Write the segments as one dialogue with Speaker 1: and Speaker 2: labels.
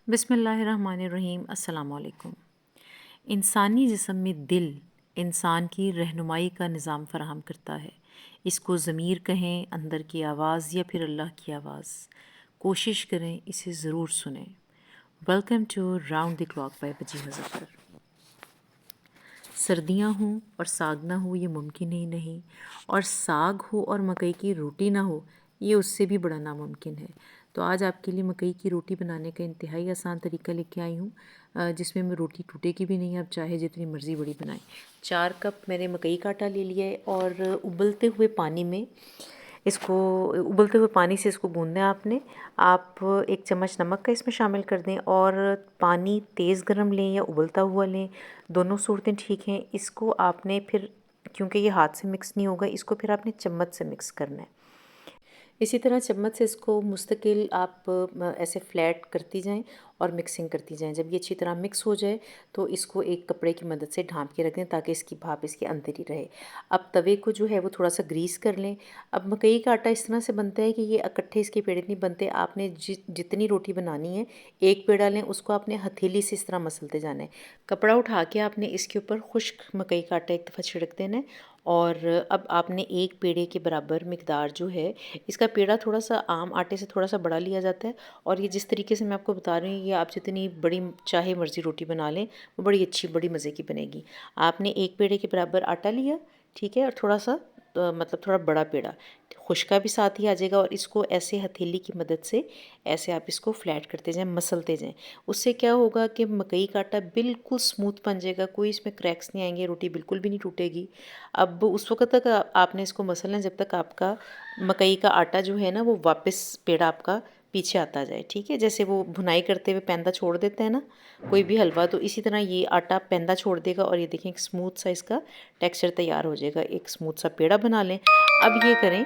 Speaker 1: बिस्मिल्लाहिर्रहमानिर्रहीम। अस्सलामुअलैकुम। इंसानी जिस्म में दिल इंसान की रहनुमाई का निज़ाम फ़राहम करता है। इसको ज़मीर कहें, अंदर की आवाज़ या फिर अल्लाह की आवाज़। कोशिश करें इसे ज़रूर सुनें। Welcome to round the clock by Wajih Zafar. सर्दियाँ हों और साग ना हो ये मुमकिन ही नहीं, और साग हो और मकई की रोटी ना हो ये उससे भी बड़ा नामुमकिन है। तो आज आपके लिए मकई की रोटी बनाने का इंतहाई आसान तरीका लेके आई हूँ, जिसमें मैं रोटी टूटेगी भी नहीं, आप चाहे जितनी मर्ज़ी बड़ी बनाएं। 4 कप मैंने मकई का आटा ले लिया है और उबलते हुए पानी में इसको उबलते हुए पानी से इसको गूँधना है आपने। आप 1 चम्मच नमक का इसमें शामिल कर दें और पानी तेज़ गरम लें या उबलता हुआ लें, दोनों सूरतें ठीक हैं। इसको आपने फिर, क्योंकि ये हाथ से मिक्स नहीं होगा, इसको फिर आपने चम्मच से मिक्स करना है। इसी तरह चम्मच से इसको मुस्तकिल आप ऐसे फ्लैट करती जाएं और मिक्सिंग करती जाएं। जब ये अच्छी तरह मिक्स हो जाए तो इसको एक कपड़े की मदद से ढाँप के रख दें ताकि इसकी भाप इसके अंदर ही रहे। अब तवे को जो है वो थोड़ा सा ग्रीस कर लें। अब मकई का आटा इस तरह से बनता है कि ये इकट्ठे इसके पेड़े नहीं बनते। आपने जितनी रोटी बनानी है, एक पेड़ा लें, उसको आपने हथेली से इस तरह मसलते जाना है। कपड़ा उठा के आपने इसके ऊपर खुश्क मकई का आटा एक दफ़ा छिड़क देना है। और अब आपने एक पेड़े के बराबर मिकदार जो है, इसका पेड़ा थोड़ा सा आम आटे से थोड़ा सा बड़ा लिया जाता है। और ये जिस तरीके से मैं आपको बता रही हूँ, ये आप जितनी बड़ी चाहे मर्ज़ी रोटी बना लें वो बड़ी अच्छी, बड़ी मज़े की बनेगी। आपने एक पेड़े के बराबर आटा लिया, ठीक है, और थोड़ा सा मतलब थोड़ा बड़ा पेड़ा, खुश्का भी साथ ही आ जाएगा। और इसको ऐसे हथेली की मदद से ऐसे आप इसको फ्लैट करते जाएं, मसलते जाएं। उससे क्या होगा कि मकई का आटा बिल्कुल स्मूथ बन जाएगा, कोई इसमें क्रैक्स नहीं आएंगे, रोटी बिल्कुल भी नहीं टूटेगी। अब उस वक्त तक आपने इसको मसलना है जब तक आपका मकई का आटा जो है ना वो वापस पेड़ा आपका पीछे आता जाए, ठीक है। जैसे वो भुनाई करते हुए पैंदा छोड़ देते हैं ना कोई भी हलवा, तो इसी तरह ये आटा पैंदा छोड़ देगा और ये देखें एक स्मूथ सा इसका टेक्सचर तैयार हो जाएगा। एक स्मूथ सा पेड़ा बना लें। अब ये करें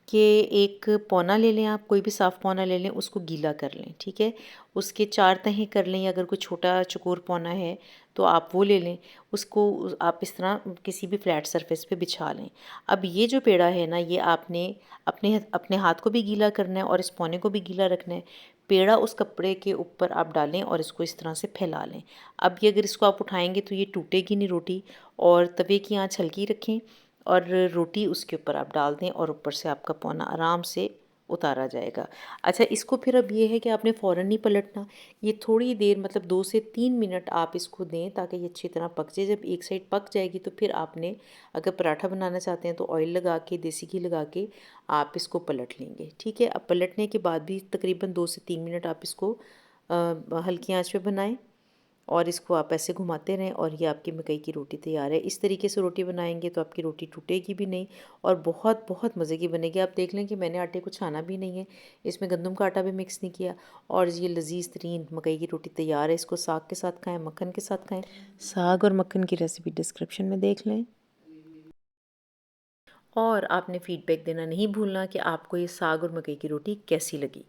Speaker 1: कि एक पौना ले लें, आप कोई भी साफ़ पौना ले लें, उसको गीला कर लें, ठीक है। उसके 4 तहें कर लें, या अगर कोई छोटा चकोर पौना है तो आप वो ले लें। उसको आप इस तरह किसी भी फ्लैट सरफेस पे बिछा लें। अब ये जो पेड़ा है ना, ये आपने अपने अपने हाथ को भी गीला करना है और इस पौने को भी गीला रखना है। पेड़ा उस कपड़े के ऊपर आप डालें और इसको इस तरह से फैला लें। अब ये अगर इसको आप उठाएंगे तो ये टूटेगी नहीं रोटी। और तवे की आंच हल्की रखें और रोटी उसके ऊपर आप डाल दें और ऊपर से आपका पौना आराम से उतारा जाएगा। अच्छा, इसको फिर अब ये है कि आपने फ़ौरन नहीं पलटना। ये थोड़ी देर, मतलब 2 से 3 मिनट आप इसको दें ताकि ये अच्छी तरह पक जाए। जब एक साइड पक जाएगी तो फिर आपने, अगर पराठा बनाना चाहते हैं तो ऑयल लगा के, देसी घी लगा के आप इसको पलट लेंगे, ठीक है। अब पलटने के बाद भी तकरीबन 2 से 3 मिनट आप इसको हल्की आंच पे बनाएं और इसको आप ऐसे घुमाते रहें और ये आपकी मकई की रोटी तैयार है। इस तरीके से रोटी बनाएंगे तो आपकी रोटी टूटेगी भी नहीं और बहुत बहुत मज़े की बनेगी। आप देख लें कि मैंने आटे को छाना भी नहीं है, इसमें गंदम का आटा भी मिक्स नहीं किया, और ये लजीज़ तरीन मकई की रोटी तैयार है। इसको साग के साथ खाएँ, मक्खन के साथ खाएँ। साग और मक्खन की रेसिपी डिस्क्रिप्शन में देख लें। और आपने फ़ीडबैक देना नहीं भूलना कि आपको ये साग और मकई की रोटी कैसी लगी।